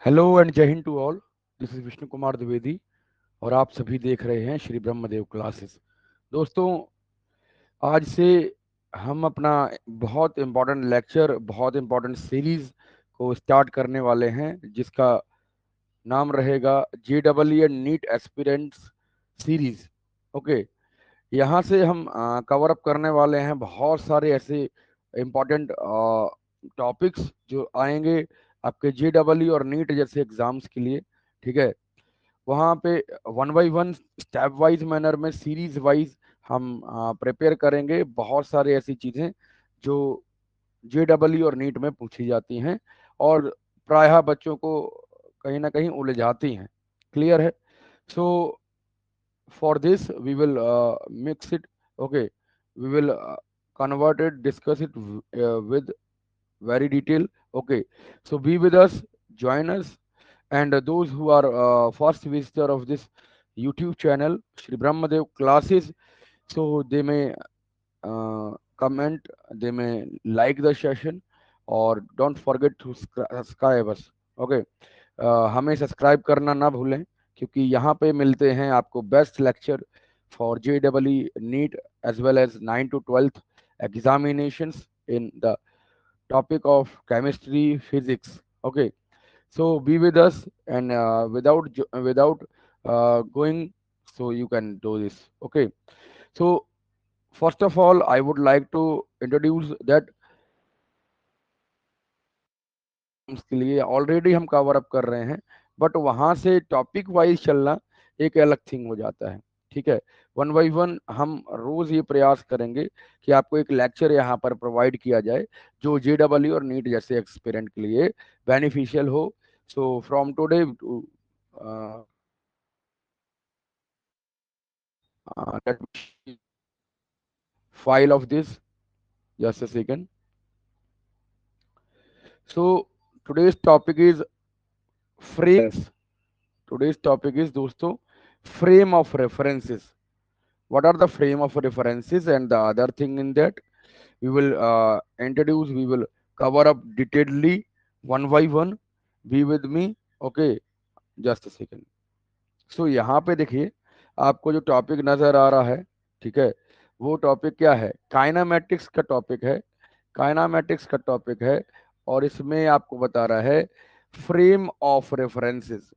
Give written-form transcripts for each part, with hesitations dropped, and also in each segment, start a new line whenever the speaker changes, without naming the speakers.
Hello and जय हिंद to all. This is Vishnu Kumar Dwivedi और आप सभी देख रहे हैं श्री ब्रह्मदेव क्लासेस। दोस्तों, आज से हम अपना बहुत इम्पोर्टेंट लेक्चर, बहुत इम्पोर्टेंट सीरीज को स्टार्ट करने वाले हैं, जिसका नाम रहेगा JEE and NEET aspirants series. Okay, यहाँ से हम कवर अप करने वाले हैं बहुत सारे ऐसे इम्पोर्टेंट टॉपिक्स जो आएंगे आपके JEE और नीट जैसे एग्जाम्स के लिए। ठीक है, वहाँ पे one by one, step wise manner में, सीरीज वाइज हम प्रिपेयर करेंगे बहुत सारे ऐसी चीज़ें जो JEE और नीट में पूछी जाती हैं और प्रायः बच्चों को कहीं ना कहीं उलझाती हैं। क्लियर है? सो for this we will mix it. Okay, we will convert it, discuss it with very detail. Okay, so be with us, join us, and those who are first visitor of this YouTube channel Shri Brahmadev classes, so they may comment, they may like the session, or don't forget to subscribe us. Okay, हमें subscribe करना ना भूलें, क्योंकि यहाँ पे मिलते हैं आपको best lecture for JEE NEET as well as 9 to 12th examinations in the topic of chemistry, physics. Okay, so be with us, and without going, so you can do this. Okay, so first of all I would like to introduce that के लिए already हम cover up कर रहे हैं, but वहां से topic wise चलना एक अलग थिंग हो जाता है। ठीक है, वन बाई वन हम रोज ये प्रयास करेंगे कि आपको एक लेक्चर यहाँ पर प्रोवाइड किया जाए जो JEE और नीट जैसे एक्सपेरेंट के लिए बेनिफिशियल हो। So from today to file of this, just a second. So today's topic is frames. Today's topic is दोस्तों frame of references. What are the frame of references and the other thing in that we will introduce, we will cover up detailedly one by one. Be with me. Okay, just a second. So यहाँ पे देखिए, आपको जो topic नजर आ रहा है, ठीक है, वो टॉपिक क्या है? काइनामेटिक्स का टॉपिक है। काइनामेटिक्स का टॉपिक है और इसमें आपको बता रहा है frame of references.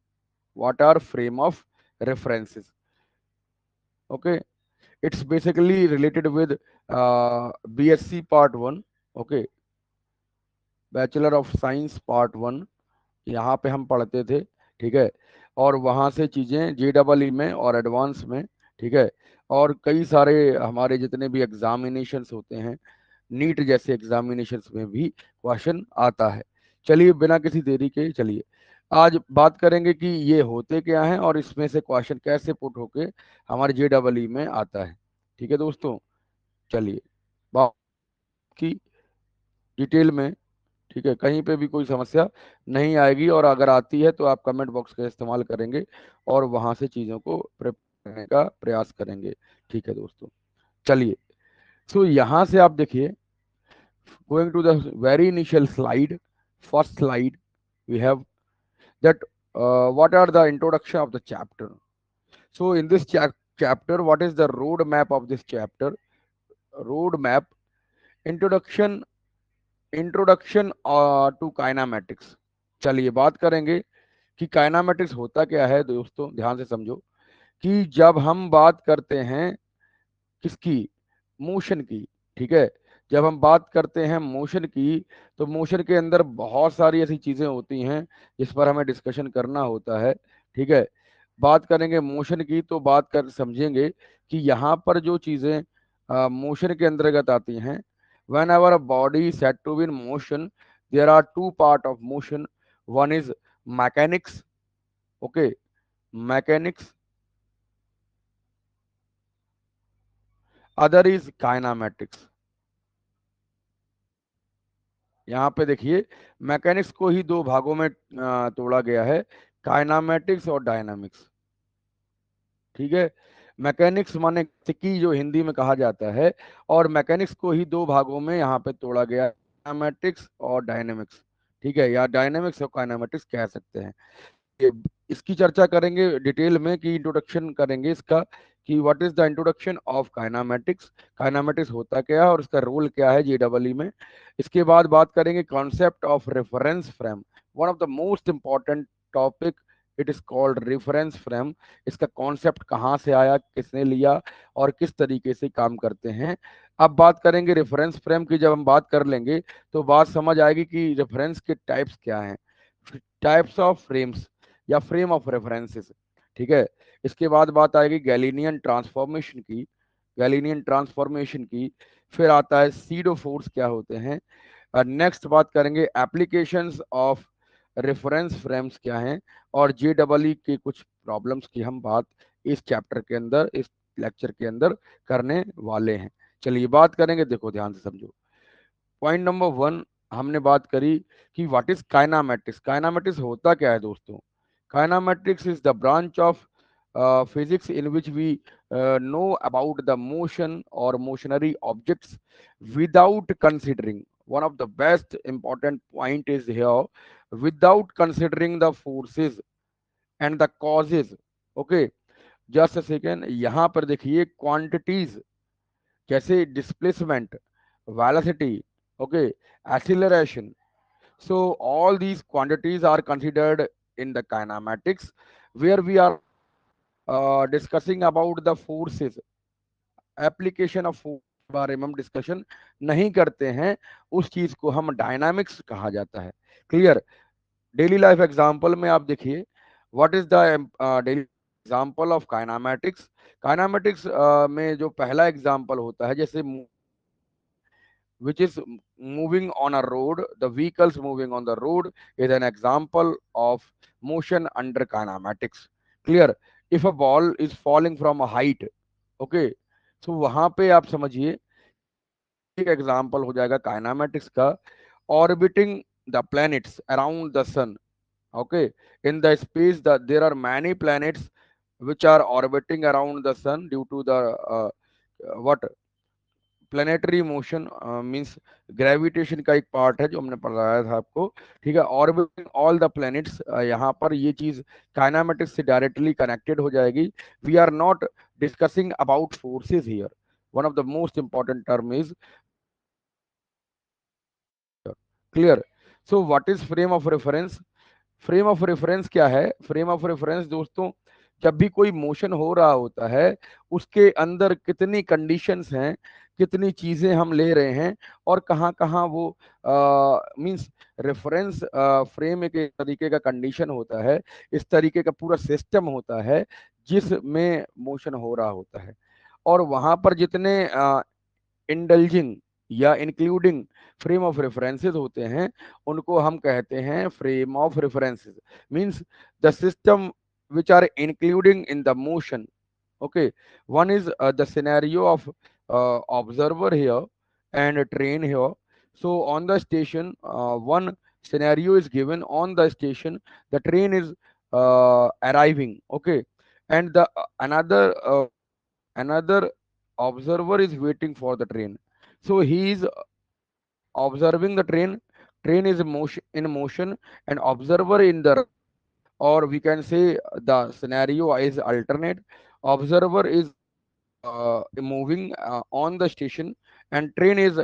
What are frame of references? Okay, it's basically related with BSc part 1. Okay, bachelor of science part 1 यहाँ पे हम पढ़ते थे। ठीक है, और वहाँ से चीज़ें JEE में और एडवांस में, ठीक है, और कई सारे हमारे जितने भी एग्जामिनेशंस होते हैं, नीट जैसे एग्जामिनेशंस में भी क्वेश्चन आता है। चलिए बिना किसी देरी के चलिए आज बात करेंगे कि ये होते क्या हैं और इसमें से क्वेश्चन कैसे पुट होके हमारे JEE में आता है। ठीक है दोस्तों, चलिए बात की डिटेल में। ठीक है, कहीं पे भी कोई समस्या नहीं आएगी, और अगर आती है तो आप कमेंट बॉक्स का इस्तेमाल करेंगे और वहां से चीज़ों को प्रिपेयर करने का प्रयास करेंगे। ठीक है दोस्तों, चलिए। सो यहाँ से आप देखिए, going to the very initial slide, first slide, we have that what are the introduction of the chapter. So in this chapter, what is the road map of this chapter? Road map, introduction, introduction to kinematics. चलिए बात करेंगे कि kinematics होता क्या है। दोस्तों ध्यान से समझो कि जब हम बात करते हैं किसकी? मोशन की। ठीक है, जब हम बात करते हैं मोशन की, तो मोशन के अंदर बहुत सारी ऐसी चीजें होती हैं जिस पर हमें डिस्कशन करना होता है। ठीक है, बात करेंगे मोशन की तो बात कर समझेंगे कि यहाँ पर जो चीजें मोशन के अंतर्गत आती हैं, whenever a body is said to be in motion, there are two part of motion. One is mechanics. Okay, mechanics. Other is kinematics. यहाँ पे देखिए, मैकेनिक्स को ही दो भागों में तोड़ा गया है, काइनामेटिक्स और डायनामिक्स। ठीक है, मैकेनिक्स माने की जो हिंदी में कहा जाता है, और मैकेनिक्स को ही दो भागों में यहाँ पे तोड़ा गया है, काइनेमेटिक्स और डायनेमिक्स। ठीक है, या डायनेमिक्स ऑफ काइनेमेटिक्स कह सकते हैं। ये इसकी चर्चा करेंगे डिटेल में, कि इंट्रोडक्शन करेंगे इसका, कि what is the introduction of kinematics, kinematics होता क्या है और इसका रोल क्या है जेडबलई में। इसके बाद बात करेंगे concept of reference frame, one of the most important topic, it is called reference frame. इसका कॉन्सेप्ट कहाँ से आया, किसने लिया और किस तरीके से काम करते हैं। अब बात करेंगे रेफरेंस फ्रेम की, जब हम बात कर लेंगे तो बात समझ आएगी कि रेफरेंस के टाइप्स क्या हैं, टाइप्स ऑफ फ्रेम्स या फ्रेम ऑफ रेफरेंसेस। ठीक है, इसके बाद बात आएगी गैलीनियन ट्रांसफॉर्मेशन की, गैलीनियन ट्रांसफॉर्मेशन की। फिर आता है सीडो फोर्स क्या होते हैं। नेक्स्ट बात करेंगे एप्लीकेशंस ऑफ रेफरेंस फ्रेम्स क्या हैं, और जेडबलई की कुछ प्रॉब्लम्स की हम बात इस चैप्टर के अंदर, इस लेक्चर के अंदर करने वाले हैं। चलिए बात करेंगे, देखो ध्यान से समझो। पॉइंट नंबर वन, हमने बात करी कि व्हाट इज काइनामेटिक्स। काइनामेटिक्स होता क्या है दोस्तों? Kinematics is the branch of physics in which we know about the motion or motionary objects without considering, one of the best important point is here, without considering the forces and the causes. Okay, just a second, यहाँ पर देखिए quantities, जैसे displacement, velocity, okay, acceleration. So all these quantities are considered in the kinematics, where we are discussing about the forces, application of force के बारे में हम discussion नहीं करते हैं, उस चीज को हम डायनामिक्स कहा जाता है। क्लियर? डेली लाइफ एग्जांपल में आप देखिए, what is the daily example of kinematics. Kinematics में जो पहला एग्जांपल होता है, जैसे which is moving on a road, the vehicles moving on the road is an example of motion under kinematics. Clear? If a ball is falling from a height, okay, so वहां पे आप समझिए एक example हो जाएगा kinematics का, orbiting the planets around the sun. Okay, in the space that there are many planets which are orbiting around the sun due to the what planetary motion, means gravitation का एक part है जो हमने पढ़ाया था आपको। ठीक है, ऑर्बिटिंग ऑल द प्लैनेट्स, यहाँ पर ये चीज काइनेमेटिक्स से डायरेक्टली कनेक्टेड हो जाएगी। We are not discussing about forces here, one of the most important term is clear. So what is frame of reference? Frame of reference क्या है? Frame of reference दोस्तों, जब भी कोई मोशन हो रहा होता है, उसके अंदर कितनी कंडीशंस हैं, कितनी चीजें हम ले रहे हैं, और कहाँ कहाँ वो मींस रेफरेंस फ्रेम एक तरीके का कंडीशन होता है, इस तरीके का पूरा सिस्टम होता है जिसमें मोशन हो रहा होता है। और वहां पर जितने इंडल्जिंग या इंक्लूडिंग फ्रेम ऑफ रेफरेंसेस होते हैं, उनको हम कहते हैं frame of references. Means the system which are including in the motion. Okay, one is the scenario of observer here and a train here. So on the station, one scenario is given on the station, the train is arriving. Okay, and the another observer is waiting for the train, so he is observing the train, train is in motion, and observer in the, or we can say the scenario is alternate, observer is moving on the station and train is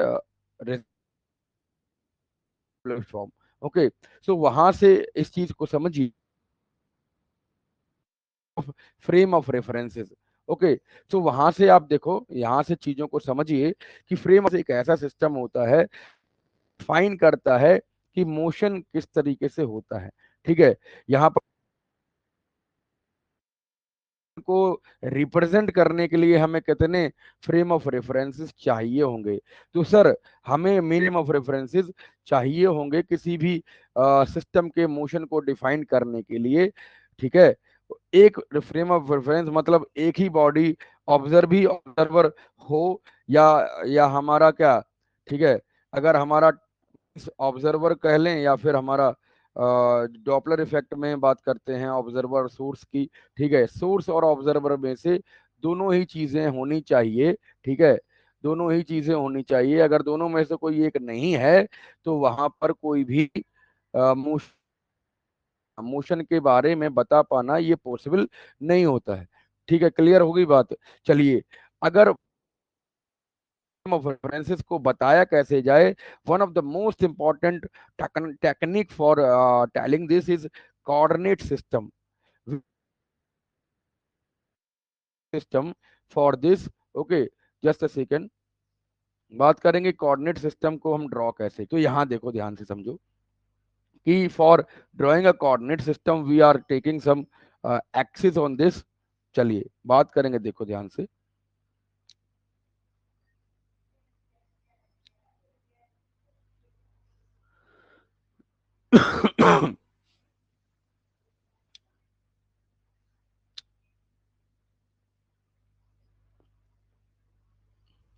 platform. Okay, so वहां से इस चीज को समझिए, frame of references. Okay, तो वहां से आप देखो, यहां से चीजों को समझिए कि फ्रेम एक ऐसा सिस्टम होता है, फाइन करता है कि मोशन किस तरीके से होता है। ठीक है, यहाँ पर को रिप्रेजेंट करने के लिए हमें कितने फ्रेम ऑफ रेफरेंसेस चाहिए होंगे? तो सर, हमें मिनिमम ऑफ रेफरेंसेस चाहिए होंगे किसी भी सिस्टम के मोशन को डिफाइन करने के लिए। ठीक है, एक फ्रेम ऑफ रेफरेंस मतलब एक ही बॉडी, ऑब्जर्वर हो, या हमारा क्या, ठीक है, अगर हमारा ऑब्जर्वर कह लें, या फिर हमारा डॉपलर इफेक्ट में बात करते हैं ऑब्जर्वर सोर्स की। ठीक है, सोर्स और ऑब्जर्वर में से दोनों ही चीजें होनी चाहिए। ठीक है, दोनों ही चीजें होनी चाहिए, अगर दोनों में से कोई एक नहीं है तो वहां पर कोई भी मोशन के बारे में बता पाना ये पॉसिबल नहीं होता है। ठीक है, क्लियर हो गई बात। चलिए, अगर ऑफ रेफरेंसेस को बताया कैसे जाए, one of the most important technique for telling this is coordinate system. System for this, okay, just a second. बात करेंगे कोऑर्डिनेट सिस्टम को हम ड्रॉ कैसे। तो यहां देखो, ध्यान से समझो कि for drawing a coordinate system we are taking some axis on this. चलिए बात करेंगे, देखो ध्यान से।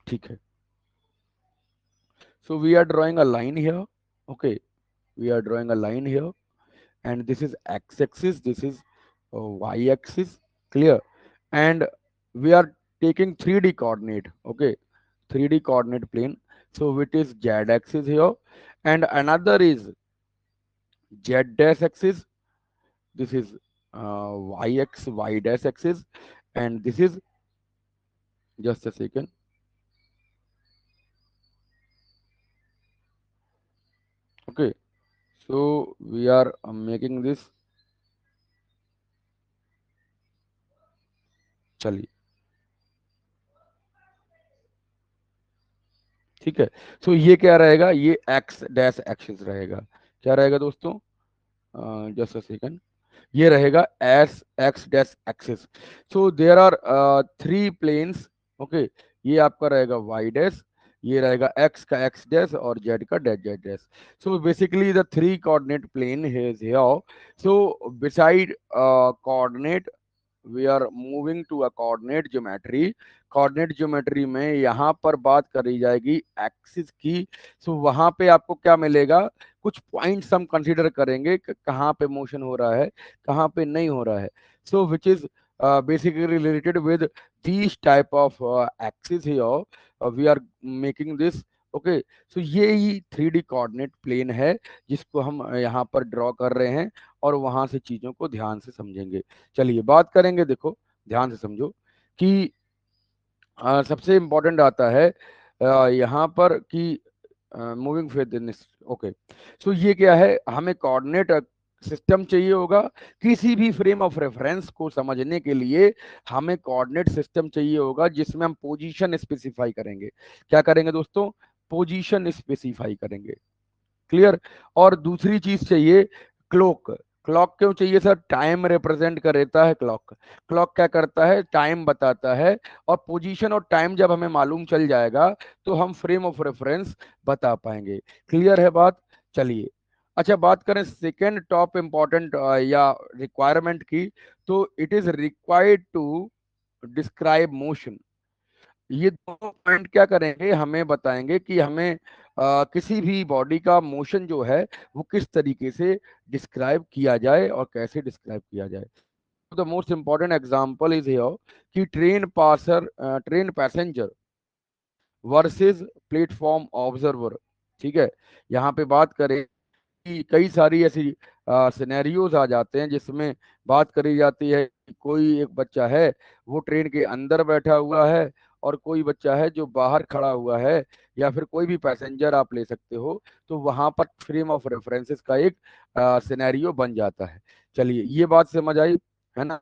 ठीक है, so we are drawing a line here, okay, we are drawing a line here, and this is x-axis, this is y-axis, clear, and we are taking 3D coordinate, okay, 3D coordinate plane. So it is z-axis here, and another is z dash axis, this is y dash axis, and this is, just a second, okay, so we are making this, chaliए, ठीक है। सो ये क्या रहेगा, ये x dash axis रहेगा। क्या रहेगा दोस्तों, जस्ट अ सेकंड, ये रहेगा S X dash axis. So there are 3 planes, okay, ये आपका रहेगा वाई डैश, ये रहेगा एक्स का एक्स डैश और जेड का डैश Z dash. So basically the 3 coordinate plane is here. So beside coordinate we are moving to a coordinate geometry में यहाँ पर बात करी जाएगी एक्सिस की। सो वहां पे आपको क्या मिलेगा, कुछ पॉइंट्स हम कंसीडर करेंगे कि कहाँ पे मोशन हो रहा है, कहाँ पे नहीं हो रहा है। So which is basically related with these type of axis here, we are making this, okay, so ये ही 3D कोऑर्डिनेट प्लेन है जिसको हम यहाँ पर ड्रॉ कर रहे हैं, और वहां से चीजों को ध्यान से समझेंगे। चलिए बात करेंगे, देखो ध्यान से समझो कि सबसे इम्पोर्टेंट आता है यहाँ पर कि मूविंग फेथ, ओके, सो ये क्या है, हमें कोऑर्डिनेट सिस्टम चाहिए होगा। किसी भी फ्रेम ऑफ रेफरेंस को समझने के लिए हमें कोऑर्डिनेट सिस्टम चाहिए होगा जिसमें हम पोजीशन स्पेसिफाई करेंगे। क्या करेंगे दोस्तों, पोजीशन स्पेसिफाई करेंगे, क्लियर। और दूसरी चीज चाहिए क्लॉक। क्लॉक क्यों चाहिए सर, टाइम रिप्रेजेंट करता है क्लॉक। क्लॉक क्या करता है, टाइम बताता है, और पोजीशन और टाइम जब हमें मालूम चल जाएगा तो हम फ्रेम ऑफ रेफरेंस बता पाएंगे। क्लियर है बात। चलिए, अच्छा बात करें सेकेंड टॉप इंपॉर्टेंट या रिक्वायरमेंट की, तो it is required to describe motion. ये दोनों पॉइंट क्या करेंगे, हमें बताएंगे कि हमें किसी भी बॉडी का मोशन जो है वो किस तरीके से डिस्क्राइब किया जाए और कैसे डिस्क्राइब किया जाए। The most important example is here कि train passenger versus platform observer. ठीक है, यहाँ पे बात करें कि कई सारी ऐसी सिनेरियोज आ जाते हैं जिसमें बात करी जाती है कि कोई एक बच्चा है वो ट्रेन के अंदर बैठा हुआ है, और कोई बच्चा है जो बाहर खड़ा हुआ है, या फिर कोई भी पैसेंजर आप ले सकते हो। तो वहां पर फ्रेम ऑफ रेफरेंसेस का एक सिनेरियो बन जाता है। चलिए ये बात समझ आई है ना।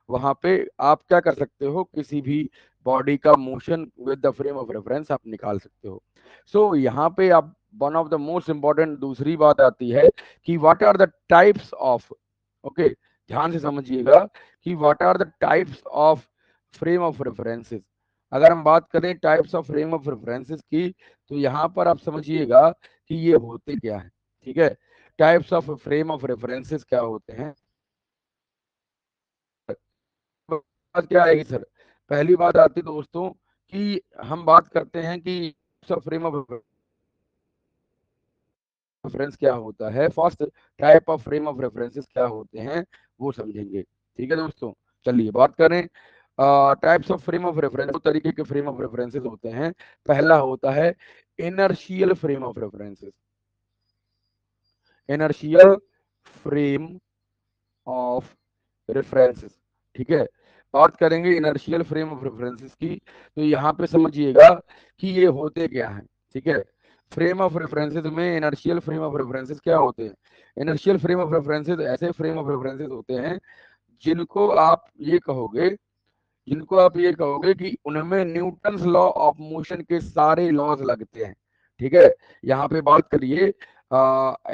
वहां पे आप क्या कर सकते हो, किसी भी बॉडी का motion with the frame of reference आप निकाल सकते हो। सो यहाँ पे आप, one of the most important दूसरी बात आती है कि what are the types of, okay, ध्यान से समझिएगा कि what are the types of frame of references. अगर हम बात करें types of frame of references की, तो यहाँ पर आप समझिएगा कि ये होते क्या है। ठीक है, types of frame of references क्या होते हैं। बात क्या आएगी सर, पहली बात आती है दोस्तों कि हम बात करते हैं कि फ्रेम ऑफ रेफरेंस क्या होता है, first type of frame of references क्या होते हैं वो समझेंगे। ठीक है दोस्तों, चलिए बात करें types of frame of reference. दो तरीके के फ्रेम ऑफ रेफरेंसेस होते हैं। पहला होता है inertial frame of references. Inertial frame of references. ठीक है, बात करेंगे इनर्शियल फ्रेम ऑफ रेफरेंसेस की, तो यहाँ पे समझिएगा कि ये होते क्या है। ठीक है, फ्रेम ऑफ रेफरेंसेस में इनर्शियल फ्रेम ऑफ रेफरेंसेस क्या होते हैं? इनर्शियल फ्रेम ऑफ रेफरेंसेस ऐसे फ्रेम ऑफ रेफरेंसेस होते हैं जिनको आप ये कहोगे कि उनमें न्यूटन्स लॉ ऑफ मोशन के सारे लॉज लगते हैं। ठीक है, यहाँ पे बात करिए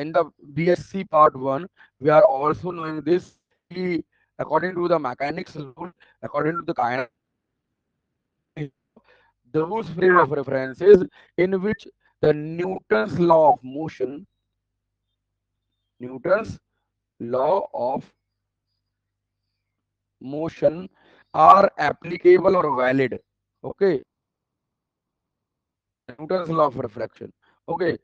इन द BSc part 1 we are also knowing this कि according to the mechanics rule, according to the kind those frame of references in which the Newton's law of motion are applicable or valid. Okay, Newton's law of reflection. Okay,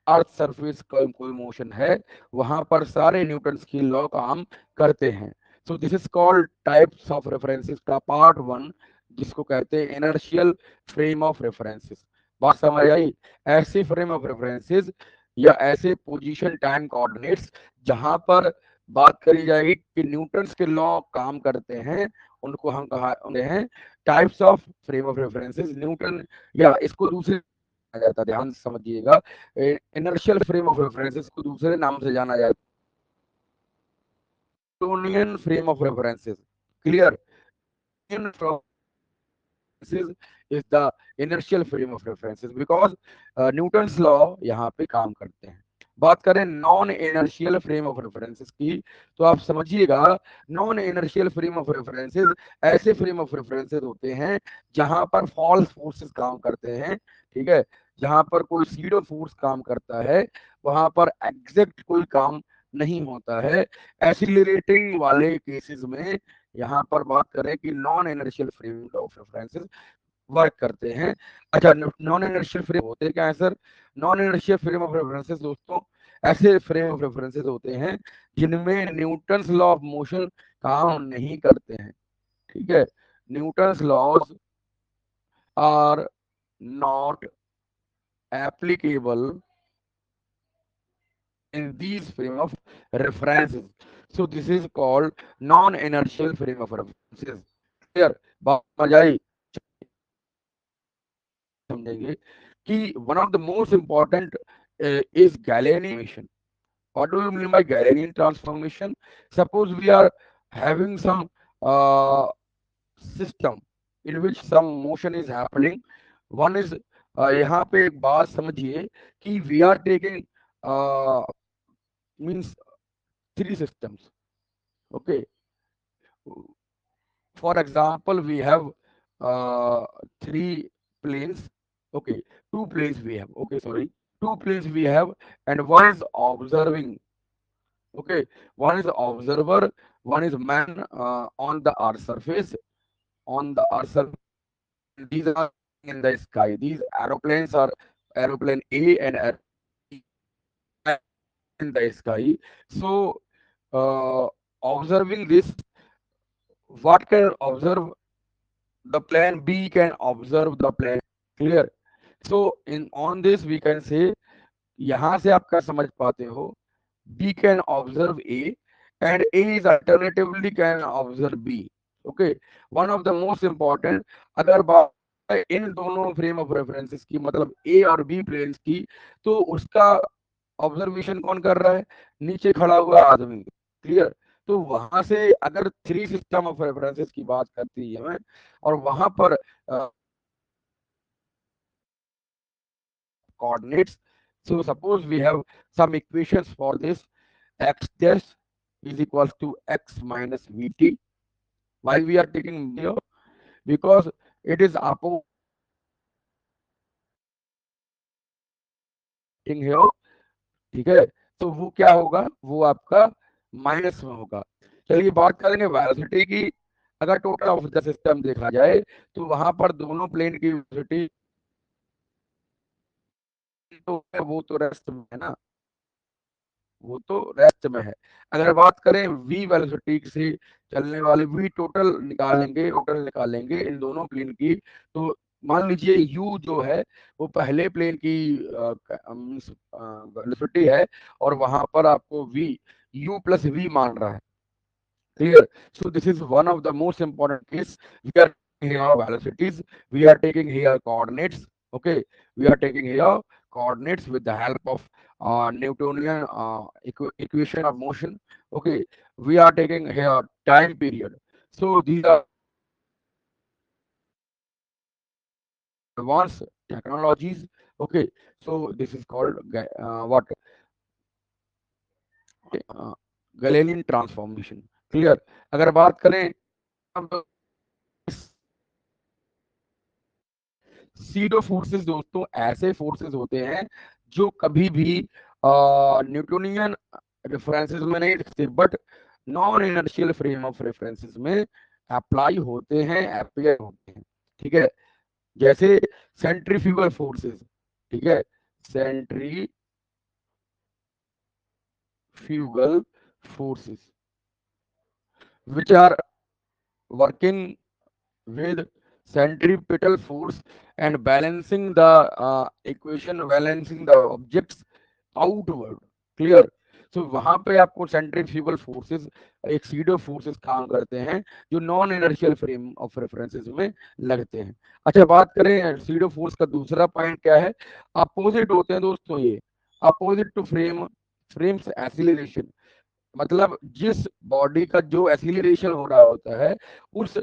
earth surface का कोई motion है वहां पर सारे Newton's की law काम करते हैं। So this is called types of references का पार्ट 1, जिसको कहते हैं इनर्शियल फ्रेम ऑफ रेफरेंसेस। बात समझ आई? ऐसे फ्रेम ऑफ रेफरेंसेस या ऐसे पोजीशन टाइम कोऑर्डिनेट्स जहां पर बात करी जाएगी कि न्यूटन्स के लॉ काम करते हैं, उनको हम कहा हैं types of frame of references. Newton या इसको दूसरे जाता, ध्यान से समझिएगा, इनर्शियल फ्रेम ऑफ रेफरेंसेस को दूसरे नाम से जाना जाता है Newtonian frame of references. Clear? is the inertial frame of references because Newton's law यहाँ पे काम करते हैं। बात करें non inertial frame of references की, तो आप समझिएगा non inertial frame of references ऐसे फ्रेम ऑफ रेफरेंसेस होते हैं जहां पर फॉल्स फोर्सेस काम करते हैं। ठीक है, जहां पर कोई सीडो फोर्स काम करता है वहां पर एग्जैक्ट कोई काम नहीं होता है। एक्सीलरेटिंग वाले केसेस में यहाँ पर बात करें कि non inertial frame of references work करते हैं। अच्छा, नॉन इनर्शियल फ्रेम होते क्या है sir? Non inertial frame of references दोस्तों ऐसे फ्रेम ऑफ रेफरेंसेस होते हैं जिनमें न्यूटन्स लॉ ऑफ मोशन काम नहीं करते हैं। ठीक है, Newton's laws are not applicable in these frame of references. So this is called non-inertial frame of references. Clear? बात समझ आई? समझेंगे कि one of the most important is Galilean. What do you mean by Galilean transformation? Suppose we are having some system in which some motion is happening. One is यहाँ पे एक बात समझिए कि we are taking means three systems. Okay, for example we have three planes. Okay, two planes we have. Okay, sorry, two planes we have, and one is observing. Okay, one is observer, one is man on the earth surface. On the earth surface, these are in the sky. These aeroplanes are aeroplane A and in the sky. So observing this, what can observe? The plane B can observe the plane. Clear? So in on this we can say, यहाँ से आप क्या समझ पाते हो? B can observe A and A is alternatively can observe B. Okay, one of the most important, अगर बात इन दोनों फ्रेम ऑफ रेफरेंसेस की मतलब A और B प्लेन्स की, तो उसका ऑब्जर्वेशन कौन कर रहा है? नीचे खड़ा हुआ आदमी। क्लियर? तो वहां से अगर थ्री सिस्टम ऑफ रेफरेंसेस की बात करती है और वहां पर coordinates. So suppose we have some equations for this. X dash is equals to x minus vt. Why we are taking here? Because it is opposing here. ठीक है, तो वो क्या होगा? वो आपका माइनस में होगा। चलिए बात करेंगे वेलोसिटी की। अगर टोटल ऑफ द सिस्टम देखा जाए तो वहां पर दोनों प्लेन की वेलोसिटी तो वो तो रेस्ट में है ना, वो तो रेस्ट में है। अगर बात करें वी वेलोसिटी से चलने वाले वी टोटल निकालेंगे इन दोनों प्लेन की, तो मान लीजिए यू जो है वो पहले प्लेन की वेलोसिटी है और वहां पर आपको वी यू प्लस वी मान रहा है। Clear. So this is one of the most important case. We are taking here velocities. We are taking here coordinates. Okay. We are taking here coordinates with the help of Newtonian equation of motion. Okay. We are taking here time period. So these are advanced technologies. Okay. So this is called what Galilean transformation. Clear. अगर बात करें SIDO forces दोस्तों ऐसे forces होते हैं जो कभी भी न्यूटोनियन रेफरेंसेस में नहीं दिखते but non inertial frame of references में अप्लाई होते हैं, अपेयर होते हैं। ठीक है, जैसे सेंट्रीफ्यूगल फोर्सेस। ठीक है, centrifugal forces which are working with centripetal force and balancing the equation, balancing the objects outward। Clear. So वहां पे आपको सेंट्रीफ्यूगल फोर्सेस, एक सीडो फोर्सेस काम करते हैं जो non inertial frame of references में लगते हैं। अच्छा, बात करें सीडो फोर्स का दूसरा पॉइंट क्या है, अपोजिट होते हैं दोस्तों ये, opposite to frame, frames acceleration. मतलब जिस बॉडी का जो एक्सीलरेशन हो रहा होता है उस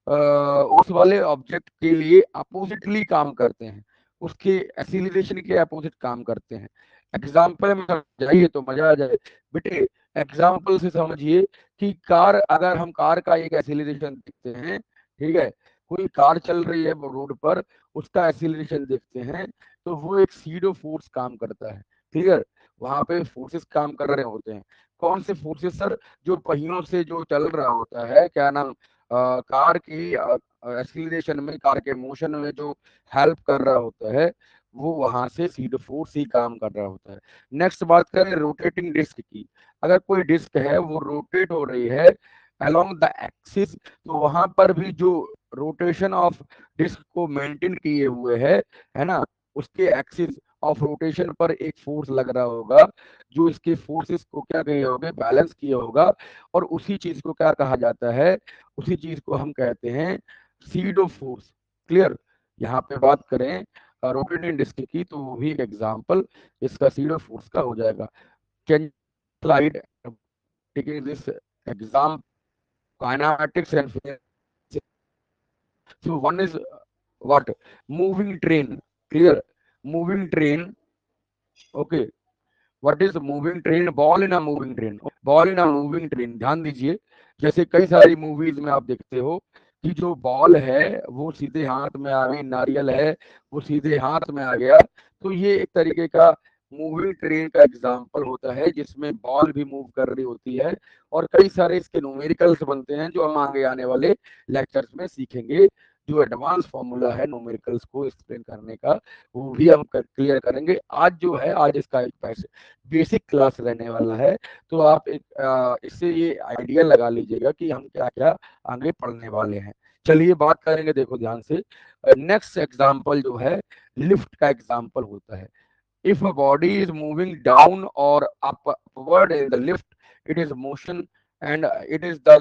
उस वाले ऑब्जेक्ट के लिए अपोजिटली काम करते हैं, उसके एक्सीलरेशन के अपोजिट काम करते हैं। एग्जाम्पल में समझाइए तो मजा आ जाए बेटे। एग्जाम्पल से समझिए कि कार, अगर हम कार का एक एक्सीलरेशन देखते हैं, ठीक है, कोई कार चल रही है रोड पर, उसका एक्सीलरेशन देखते हैं तो वो एक सीडो फोर्स काम करता है। क्लियर। वहां पे फोर्सेस काम कर रहे होते हैं। कौन से फोर्सेस सर? जो पहियों से जो चल रहा होता है, क्या नाम, कार की एक्सीलरेशन में, कार के मोशन में जो हेल्प कर रहा होता है वो वहां से सीड फोर्स ही काम कर रहा होता है। नेक्स्ट बात करें रोटेटिंग डिस्क की। अगर कोई डिस्क है वो रोटेट हो रही है अलोंग द एक्सिस, तो वहां पर भी जो रोटेशन ऑफ डिस्क को मेंटेन किए हुए है ना, उसके एक्सिस ऑफ रोटेशन पर एक फोर्स लग रहा होगा जो इसके फोर्सेस को क्या किए होंगे, बैलेंस किए होगा। और उसी चीज को क्या कहा जाता है, उसी चीज को हम कहते हैं सीडो फोर्स। क्लियर। यहाँ पे बात करें रोटेटिंग डिस्क की तो वो भी एक एग्जांपल इसका सीडो फोर्स का हो जाएगा। Can slide taking this exam kinetics and physics. So one is what, moving train. Clear. Moving train. Okay. What is moving train? Ball in a moving train. Ball in a moving train, ध्यान दीजिए। जैसे कई सारी movies में आप देखते हो कि जो बॉल है वो सीधे हाथ में आ गई, नारियल है वो सीधे हाथ में आ गया, तो ये एक तरीके का मूविंग ट्रेन का एग्जाम्पल होता है जिसमें बॉल भी मूव कर रही होती है। और कई सारे इसके न्यूमेरिकल्स बनते हैं जो हम आगे आने वाले लेक्चर्स में सीखेंगे। जो एडवांस फॉर्मूला है न्यूमेरिकल्स को एक्सप्लेन करने का वो भी हम क्लियर करेंगे। आज जो है, आज इसका एक बेसिक क्लास रहने वाला है। तो आप एक इससे ये आइडिया लगा लीजिएगा कि हम क्या क्या आगे पढ़ने वाले हैं। चलिए बात करेंगे, देखो ध्यान से। नेक्स्ट एग्जाम्पल जो है लिफ्ट का एग्जाम्पल होता है। If a body is moving down or upward in the lift, it is motion, and it is the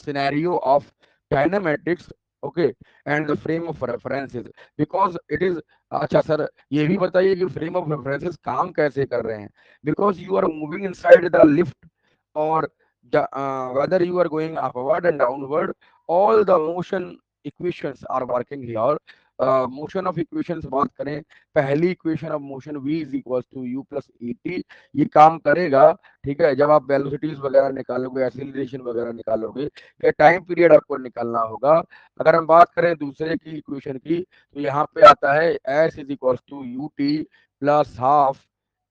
scenario of kinematics, okay, and the frame of references, because it is। अच्छा sir, ये भी बताइए कि frame of references काम कैसे कर रहे हैं? Because you are moving inside the lift, और whether you are going upward and downward, all the motion equations are working here। Motion of equations बात करें, पहली equation of motion v is equal to u plus e t, ये काम करेगा। ठीक है, जब आप वेलोसिटीज वगैरह निकालोगे, एक्सीलरेशन वगैरह निकालोगे, या टाइम पीरियड आपको निकालना होगा। अगर हम बात करें दूसरे की इक्वेशन की तो यहाँ पे आता है s is equal to u t plus half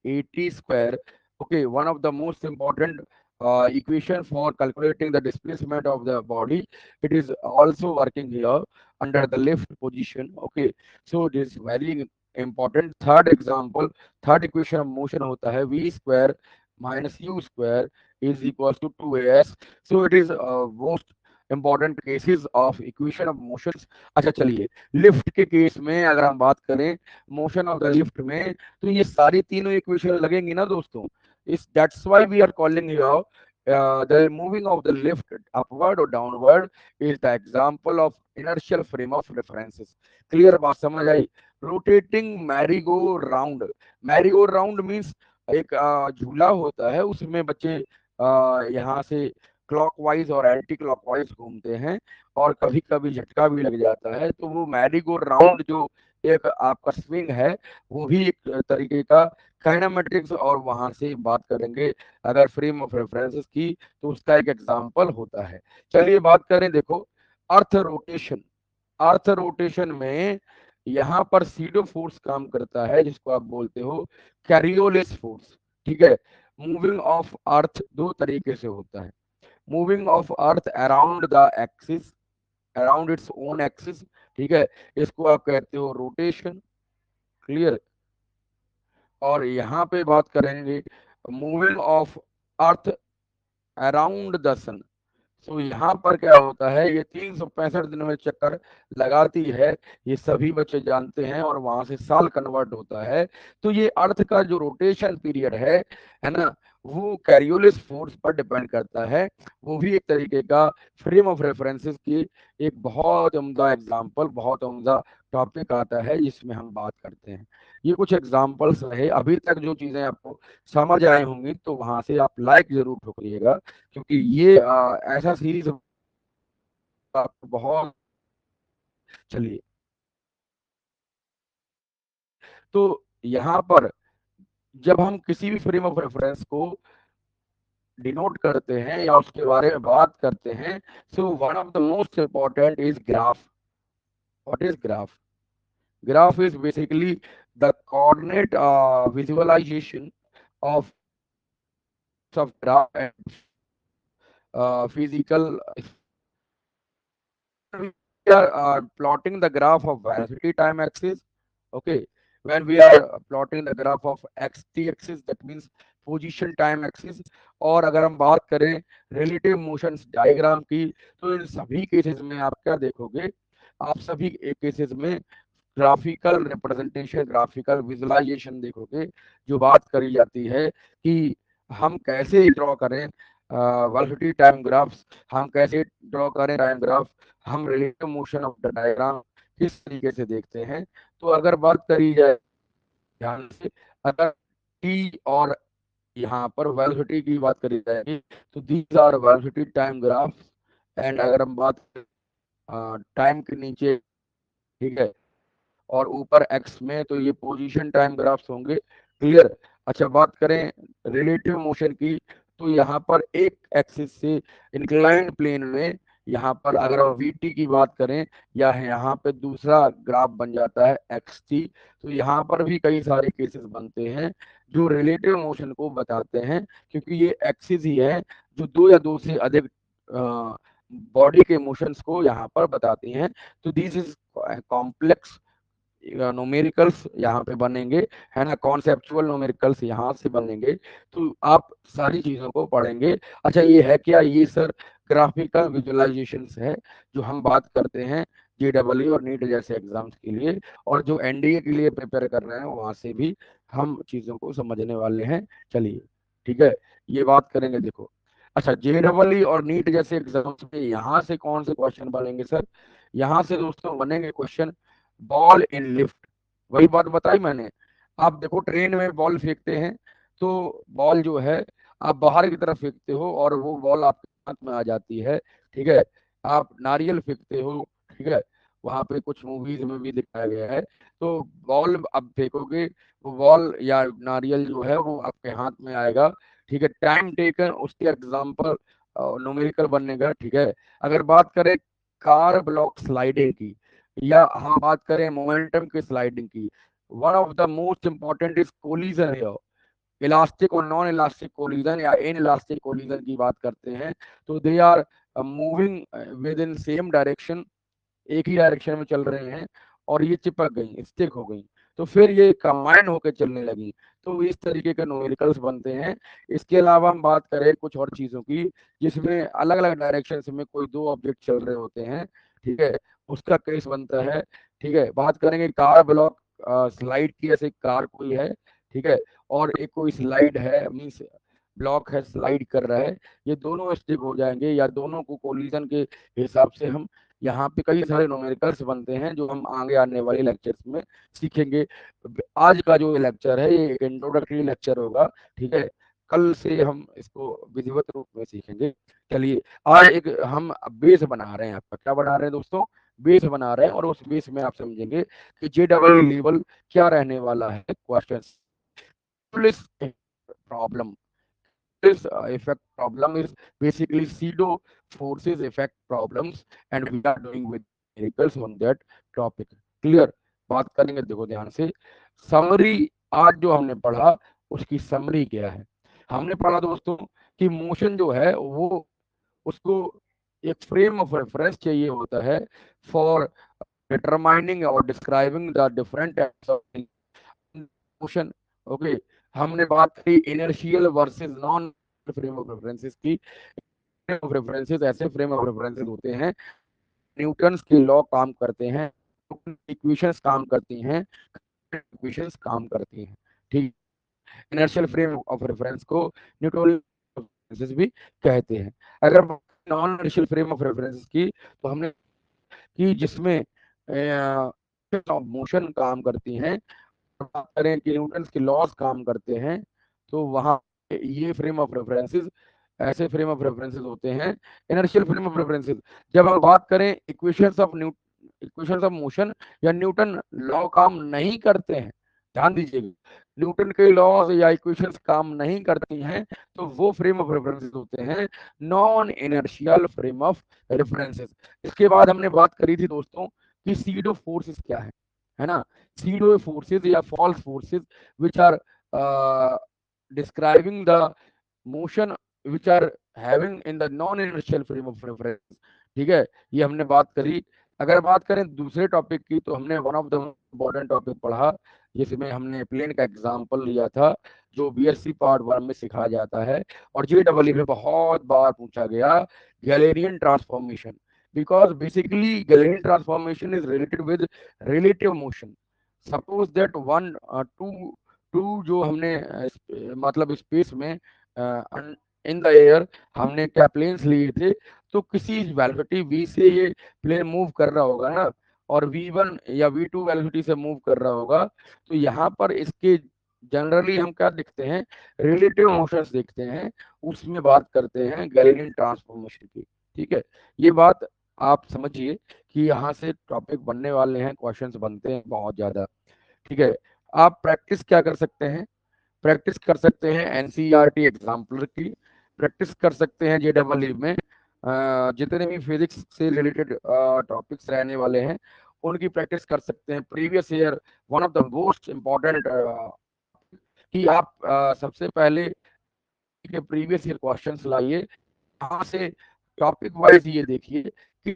a t square. Okay, one of the most important equation for calculating the displacement of the body. It is also working here under the lift position। Okay, so it is very important। Third example, third equation of motion होता है v square minus u square is equal to 2as। So it is most important cases of equation of motions. अच्छा चलिए, lift के case में अगर हम बात करें मोशन ऑफ द लिफ्ट में, तो ये सारी तीनों इक्वेशन लगेंगी ना दोस्तों। इस that's why we are calling here the moving of the lift upward or downward is the example of inertial frame of references. Clear बात समझ आई। Rotating merry go round, merry go round means एक झूला होता है, उसमें बच्चे यहाँ से क्लॉकवाइज और एंटी क्लॉकवाइज घूमते हैं, और कभी कभी झटका भी लग जाता है, तो वो मैरीगो राउंड जो एक आपका स्विंग है, वो भी एक तरीके का काइनेमेटिक्स। और वहां से बात करेंगे अगर फ्रेम ऑफ रेफरेंसेस की, तो उसका एक एग्जांपल होता है। चलिए बात करें, देखो अर्थ रोटेशन। अर्थ रोटेशन में यहाँ पर सीडो फोर्स काम करता है, जिसको आप बोलते हो कैरियोलिस फोर्स। ठीक है, मूविंग ऑफ अर्थ दो तरीके से होता है। Moving of earth around the axis, around its own axis, ठीक है, इसको आप कहते हो रोटेशन। क्लियर। और यहाँ पे बात करेंगे moving of earth around the sun. तो यहाँ पर क्या होता है, ये 365 दिनों में चक्कर लगाती है, ये सभी बच्चे जानते हैं, और वहां से साल कन्वर्ट होता है। तो ये अर्थ का जो रोटेशन पीरियड है ना, वो कैरियोलिस फोर्स पर डिपेंड करता है। वो भी एक तरीके का फ्रेम ऑफ रेफरेंसेस की एक बहुत उम्दा एग्जांपल, बहुत उम्दा टॉपिक आता है जिसमें हम बात करते हैं। ये कुछ एग्जांपल्स रहे, अभी तक जो चीजें आपको समझ आई होंगी, तो वहां से आप लाइक जरूर ठोकरिएगा, क्योंकि ये ऐसा सीरीज आपको बहुत। चलिए, तो यहाँ पर जब हम किसी भी फ्रेम ऑफ रेफरेंस को डिनोट करते हैं या उसके बारे में बात करते हैं, so one of the most important is graph. What is graph? Graph is basically the coordinate visualization of graph and physical. We are plotting the graph of velocity time axis. Okay, when we are plotting the graph of xt axis, that means position time axis. और अगर हम बात करें relative motions diagram की, तो इन सभी cases में आप क्या देखोगे, आप सभी केसेस में ग्राफिकल रिप्रेजेंटेशन, ग्राफिकल विजुअलाइजेशन देखोगे। जो बात करी जाती है कि हम कैसे ड्रॉ करें वेलोसिटी टाइम ग्राफ्स, हम कैसे ड्रॉ करें टाइम ग्राफ, हम relative motion of the diagram किस तरीके से देखते हैं। तो अगर बात करी जाए ध्यान से, अगर टी और यहाँ पर वेलोसिटी की बात करी जाएगी, तो these are velocity time graphs. And अगर हम बात टाइम के नीचे, ठीक है, और ऊपर एक्स में, तो ये पोजीशन टाइम ग्राफ्स होंगे। क्लियर। अच्छा, बात करें रिलेटिव मोशन की, तो यहाँ पर एक एक्सिस से इंक्लाइंड प्लेन में, यहाँ पर अगर हम वीटी की बात करें, या यहाँ पे दूसरा ग्राफ बन जाता है एक्स टी। तो यहाँ पर भी कई सारे केसेस बनते हैं जो रिलेटिव मोशन को बताते हैं, क्योंकि ये एक्सिस ही है जो दो या दो से अधिक बॉडी के मोशंस को यहाँ पर बताती हैं। तो दिस इज कॉम्प्लेक्स न्यूमेरिकल्स यहाँ पे बनेंगे, है ना, कॉन्सेप्चुअल न्यूमेरिकल्स यहाँ से बनेंगे। तो आप सारी चीजों को पढ़ेंगे। अच्छा, ये है क्या, ये सर ग्राफिकल विजुअलाइजेशंस है जो हम बात करते हैं जेडब्ल्यू और नीट जैसे एग्जाम्स के लिए, और जो एनडीए के लिए प्रिपेयर कर रहे हैं वहां से भी हम चीजों को समझने वाले हैं। चलिए, ठीक है, ये बात करेंगे। देखो, अच्छा, जेडब्ल्यू और नीट जैसे एग्जाम्स में यहाँ से कौन से क्वेश्चन बनेंगे सर? यहाँ से दोस्तों बनेंगे क्वेश्चन बॉल इन लिफ्ट। वही बात बताई मैंने। आप देखो, ट्रेन में बॉल फेंकते हैं, तो बॉल जो है आप बाहर की तरफ फेंकते हो और वो बॉल आपके हाथ में आ जाती है। ठीक है, आप नारियल फेंकते हो, ठीक है, वहां पे कुछ मूवीज में भी दिखाया गया है। तो बॉल आप फेंकोगे, वो बॉल या नारियल जो है वो आपके हाथ में आएगा। ठीक है, टाइम टेकन उसके एग्जाम्पल न्यूमेरिकल बनेगा। ठीक है, अगर बात करें कार ब्लॉक स्लाइडिंग की, या हम बात करें मोमेंटम की स्लाइडिंग की, one of the most important is collision here. Elastic और नॉन इलास्टिक कोलिजन या इन इलास्टिक कोलिजन की बात करते हैं, तो they are moving with in same direction, एक ही डायरेक्शन में चल रहे हैं, और ये चिपक गई, स्टिक हो गई, तो फिर ये कंबाइन होकर चलने लगी। तो इस तरीके के न्यूमेरिकल्स बनते हैं। इसके अलावा हम बात करें कुछ और चीजों की, जिसमें अलग अलग डायरेक्शन में कोई दो ऑब्जेक्ट चल रहे होते हैं, ठीक है, उसका केस बनता है। ठीक है, बात करेंगे कार ब्लॉक स्लाइड की, ऐसे कार कोई है, ठीक है, और एक कोई स्लाइड है, मीन्स ब्लॉक है, स्लाइड कर रहा है, ये दोनों स्टिक हो जाएंगे, या दोनों को कोलिजन के हिसाब से हम यहाँ पे कई सारे न्यूमेरिकल्स बनते हैं जो हम आगे आने वाले लेक्चर्स में सीखेंगे। आज का जो लेक्चर है ये एक इंट्रोडक्टरी लेक्चर होगा, ठीक है, कल से हम इसको विधिवत रूप में सीखेंगे। चलिए, आज एक हम बेस बना रहे हैं, आपका क्या बना रहे हैं दोस्तों, बेस बना रहे हैं, और उस बेस में आप समझेंगे कि जे डबल लेवल क्या रहने वाला है question. Problem, this effect problem is basically pseudo forces effect problems, and we are doing with miracles on that topic. Clear? बात करेंगे, देखो ध्यान से। समरी, आज जो हमने पढ़ा उसकी समरी क्या है। हमने पढ़ा दोस्तों कि मोशन जो है वो, उसको एक फ्रेम ऑफ रेफरेंस चाहिए होता है फॉर डिटरमाइनिंग और describing the different types of motion. Okay, हमने बात की inertial versus non frame of references की। फ्रेम ऑफ रेफरेंसेस ऐसे फ्रेम ऑफ रेफरेंसेस होते हैं, न्यूटन्स के लॉ काम करते हैं, इक्वेशंस काम करती हैं, इक्वेशंस काम करती हैं, ठीक। इनर्शियल फ्रेम ऑफ रेफरेंस को न्यूटोनियन रेफरेंसेस भी कहते हैं। अगर non inertial frame of references की, तो हमने कि जिसमें मोशन काम करती हैं, बात करें कि न्यूटन के लॉज काम करते हैं, तो वहां ये फ्रेम ऑफ रेफरेंसेस, ऐसे फ्रेम ऑफ रेफरेंसेस होते हैं इनर्शियल फ्रेम ऑफ रेफरेंसेस। जब हम बात करें इक्वेशंस ऑफ मोशन या न्यूटन लॉ काम नहीं करते हैं, ध्यान दीजिएगा, न्यूटन के लॉज या इक्वेशंस काम नहीं करती हैं, तो वो फ्रेम ऑफ रेफरेंसेस होते हैं non inertial frame of references. इसके बाद हमने बात करी थी दोस्तों कि सीडो फोर्सेस क्या है ना, pseudo forces या false forces which are uh, describing the motion which are having in the non inertial frame of reference। ठीक है, ये हमने बात करी। अगर बात करें दूसरे टॉपिक की, तो हमने one of the important topic पढ़ा, जिसमें हमने प्लेन का एग्जांपल लिया था, जो बीएससी पार्ट 1 में सिखाया जाता है, और जेडब्ल्यू में बहुत बार पूछा गया, Galilean transformation. because basically Galilean transformation is related with relative motion। Suppose that one two two जो हमने मतलब स्पेस में इन द एयर हमने क्या प्लेन्स लिए थे, तो किसी वेलोसिटी v से ये प्लेन मूव कर रहा होगा ना, और v1 या v2 वेलोसिटी से मूव कर रहा होगा, तो यहाँ पर इसके जनरली हम क्या देखते हैं, रिलेटिव मोशंस देखते हैं, उसमें बात करते हैं गैलीलियन ट्रांसफॉर्मेशन की। ठीक है, ये बात आप समझिए कि यहाँ से टॉपिक बनने वाले हैं, क्वेश्चंस बनते हैं बहुत ज्यादा। ठीक है, आप प्रैक्टिस क्या कर सकते हैं, प्रैक्टिस कर सकते हैं एनसीईआरटी एग्जाम्पलर की, प्रैक्टिस कर सकते हैं जेडब्ल्यू में जितने भी फिजिक्स से रिलेटेड टॉपिक्स रहने वाले हैं उनकी प्रैक्टिस कर सकते हैं। Previous year one of the most important कि आप सबसे पहले के प्रीवियस ईयर क्वेश्चंस लाइए, यहाँ से टॉपिक वाइज ये देखिए कि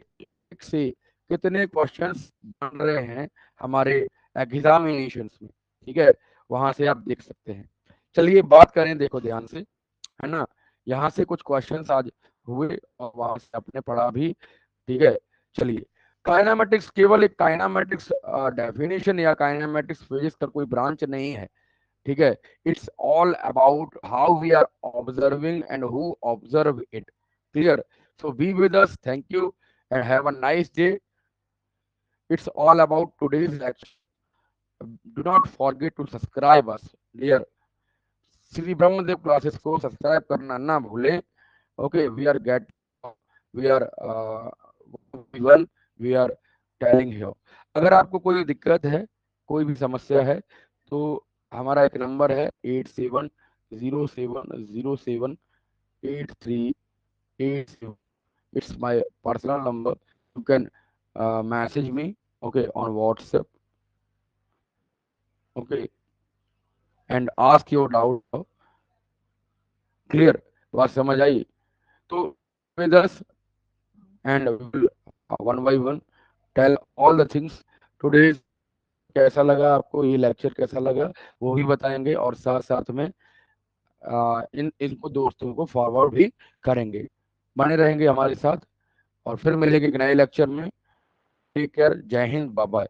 से कितने क्वेश्चंस बन रहे हैं हमारे एग्जामिनेशंस में। ठीक है, वहां से आप देख सकते हैं। चलिए बात करें, देखो ध्यान से, है ना, यहाँ से कुछ क्वेश्चंस आज हुए और वहां से आपने पढ़ा भी। ठीक है, चलिए, काइनेमेटिक्स केवल एक काइनेमेटिक्स डेफिनेशन या काइनेमेटिक्स फिजिक्स का कोई ब्रांच नहीं है। ठीक है, it's all about how we are observing and who observe it. Clear? So be with us, thank you and have a nice day. It's all about today's lecture. Do not forget to subscribe us, dear। Shri Brahmdev classes को subscribe करना ना भूलें। Okay, we are one we are telling here. अगर आपको कोई दिक्कत है, कोई भी समस्या है, तो हमारा एक नंबर है 8707078387। It's my personal number, you can message me, okay, on WhatsApp, okay, and ask your doubt। Clear? बात समझ आई? तो with us and we will one by one tell all the things today's कैसा लगा आपको, ये lecture कैसा लगा वो भी बताएंगे, और साथ साथ में इनको दोस्तों को फॉरवर्ड भी करेंगे। बने रहेंगे हमारे साथ, और फिर मिलेंगे एक नए लेक्चर में। टेक केयर, जय हिंद, बाय बाय।